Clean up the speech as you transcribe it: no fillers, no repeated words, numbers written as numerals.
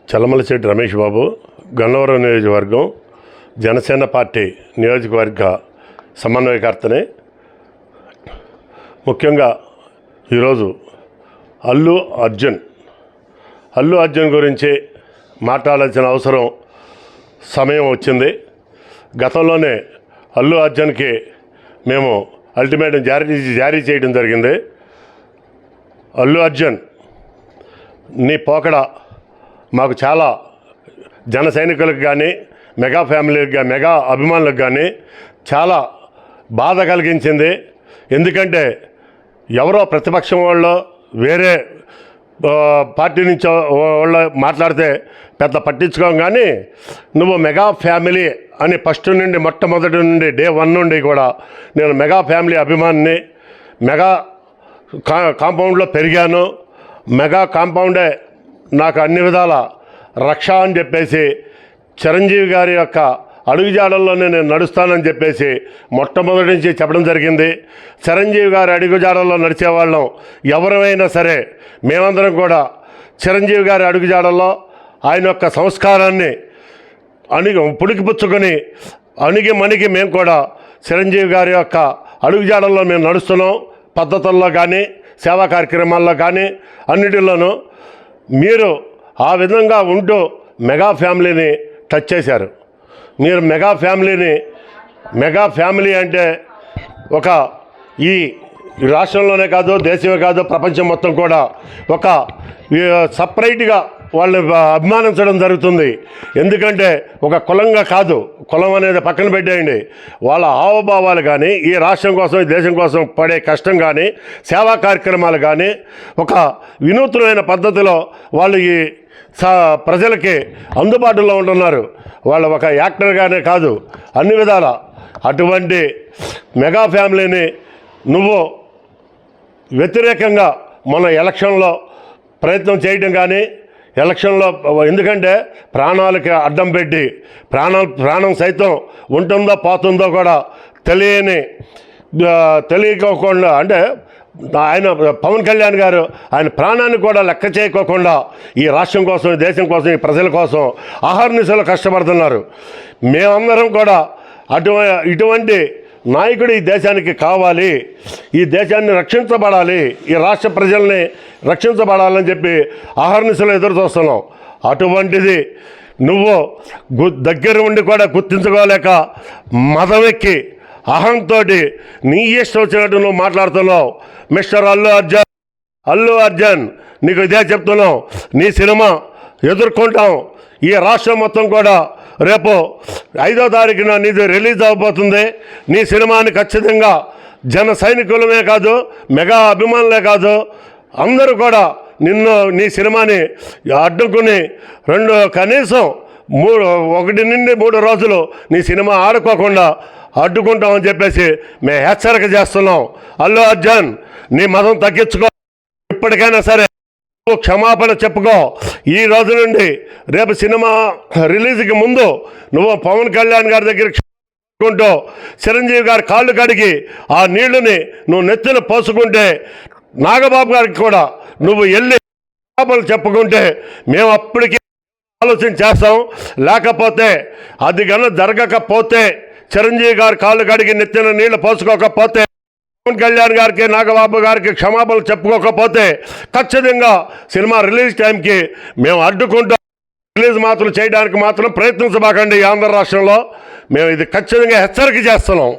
చల్లమలశెట్టి రమేష్ బాబు, గన్నవరం నియోజకవర్గం జనసేన పార్టీ నియోజకవర్గ సమన్వయకర్తని. ముఖ్యంగా ఈరోజు అల్లు అర్జున్ గురించి మాట్లాడాల్సిన అవసరం సమయం వచ్చింది. గతంలోనే అల్లు అర్జున్కి మేము అల్టిమేటం జారీ చేయడం జరిగింది. అల్లు అర్జున్ నీ పోకడ మాకు చాలా జన సైనికులకు కానీ మెగా ఫ్యామిలీకి మెగా అభిమానులకు కానీ చాలా బాధ కలిగించింది. ఎందుకంటే ఎవరో ప్రతిపక్షం వాళ్ళు వేరే పార్టీ నుంచి వాళ్ళు మాట్లాడితే పెద్ద పట్టించుకోం, కానీ నువ్వు మెగా ఫ్యామిలీ అని ఫస్ట్ నుండి మొట్టమొదటి నుండి డే 1 నుండి కూడా నేను మెగా ఫ్యామిలీ అభిమానిని, మెగా కాంపౌండ్లో పెరిగాను, మెగా కాంపౌండే నాకు అన్ని విధాల రక్ష అని చెప్పేసి చిరంజీవి గారి యొక్క అడుగుజాడల్లోనే నేను నడుస్తానని చెప్పేసి మొట్టమొదటి నుంచి చెప్పడం జరిగింది. చిరంజీవి గారి అడుగుజాడల్లో నడిచేవాళ్ళం ఎవరైనా సరే మేమందరం కూడా చిరంజీవి గారి అడుగుజాడల్లో ఆయన యొక్క సంస్కారాన్ని పుడికిపుచ్చుకొని మణిగి మేము కూడా చిరంజీవి గారి యొక్క అడుగుజాడల్లో మేము నడుస్తున్నాం. పద్ధతుల్లో కానీ సేవా కార్యక్రమాల్లో కానీ అన్నిటిలోనూ మీరు ఆ విధంగా ఉంటూ మెగా ఫ్యామిలీని టచ్ చేశారు. మీరు మెగా ఫ్యామిలీ అంటే ఒక ఈ రాష్ట్రంలోనే కాదు, దేశమే కాదు, ప్రపంచం మొత్తం కూడా ఒక సపరేట్గా వాళ్ళు అభిమానించడం జరుగుతుంది. ఎందుకంటే ఒక కులంగా కాదు, కులం అనేది పక్కన పెట్టేయండి, వాళ్ళ హావభావాలు కానీ ఈ రాష్ట్రం కోసం ఈ దేశం కోసం పడే కష్టం కానీ సేవా కార్యక్రమాలు కానీ ఒక వినూత్నమైన పద్ధతిలో వాళ్ళు ఈ ప్రజలకి అందుబాటులో ఉంటున్నారు. వాళ్ళు ఒక యాక్టర్గానే కాదు, అన్ని విధాల అటువంటి మెగా ఫ్యామిలీని నువ్వు వ్యతిరేకంగా మన ఎలక్షన్లో ప్రయత్నం చేయడం కానీ ఎలక్షన్లో, ఎందుకంటే ప్రాణాలకి అడ్డం పెట్టి ప్రాణం సైతం ఉంటుందో పోతుందో కూడా తెలియకోకుండా, అంటే ఆయన పవన్ కళ్యాణ్ గారు ఆయన ప్రాణాన్ని కూడా లెక్క చేయకోకుండా ఈ రాష్ట్రం కోసం, ఈ దేశం కోసం, ఈ ప్రజల కోసం అహర్నిశలు కష్టపడుతున్నారు. మేమందరం కూడా ఇటువంటి నాయకుడు ఈ దేశానికి కావాలి, ఈ దేశాన్ని రక్షించబడాలి, ఈ రాష్ట్ర ప్రజల్ని రక్షించబడాలని చెప్పి అహర్నిశలు ఎదురు చూస్తున్నాం. అటువంటిది నువ్వు దగ్గర ఉండి కూడా గుర్తించుకోలేక మదవెక్కి అహంతో నీ ఇష్టం వచ్చినట్టు నువ్వు మాట్లాడుతున్నావు. మిస్టర్ అల్లు అర్జున్ నీకు ఇదే చెప్తున్నావు, నీ సినిమా ఎదుర్కొంటాం. ఈ రాష్ట్రం మొత్తం కూడా రేపు 5వ తారీఖున నీది రిలీజ్ అవబోతుంది. నీ సినిమాని ఖచ్చితంగా జన సైనికులమే కాదు, మెగా అభిమానులే కాదు, అందరూ కూడా నీ సినిమాని అడ్డుకుని కనీసం 1 నుండి 3 రోజులు నీ సినిమా ఆడుకోకుండా అడ్డుకుంటామని చెప్పేసి మేము హెచ్చరిక చేస్తున్నాం. అల్లు అర్జున్ నీ మదం తగ్గించుకో, ఇప్పటికైనా సరే నువ్వు క్షమాపణ చెప్పుకో. ఈ రోజు నుండి రేపు సినిమా రిలీజ్కి ముందు నువ్వు పవన్ కళ్యాణ్ గారి దగ్గర క్షమాపణ చిరంజీవి గారి కాళ్ళు కడిగి ఆ నీళ్లని నువ్వు నెత్తిన పోసుకుంటే, నాగబాబు గారికి కూడా నువ్వు వెళ్ళి క్షమాపణ చెప్పుకుంటే మేము అప్పటికి ఆలోచన చేస్తాం. లేకపోతే అది కన్నా జరగకపోతే, చిరంజీవి గారి కాళ్ళు కడిగి నెత్తిన నీళ్లు పోసుకోకపోతే, పవన్ కళ్యాణ్ గారికి నాగబాబు గారికి క్షమాపణలు చెప్పుకోకపోతే ఖచ్చితంగా సినిమా రిలీజ్ టైంకి మేము అడ్డుకుంటాం. రిలీజ్ మాత్రం చేయడానికి మాత్రం ప్రయత్నించబాకండి. ఆంధ్ర రాష్ట్రంలో మేము ఇది ఖచ్చితంగా హెచ్చరిక చేస్తున్నాం.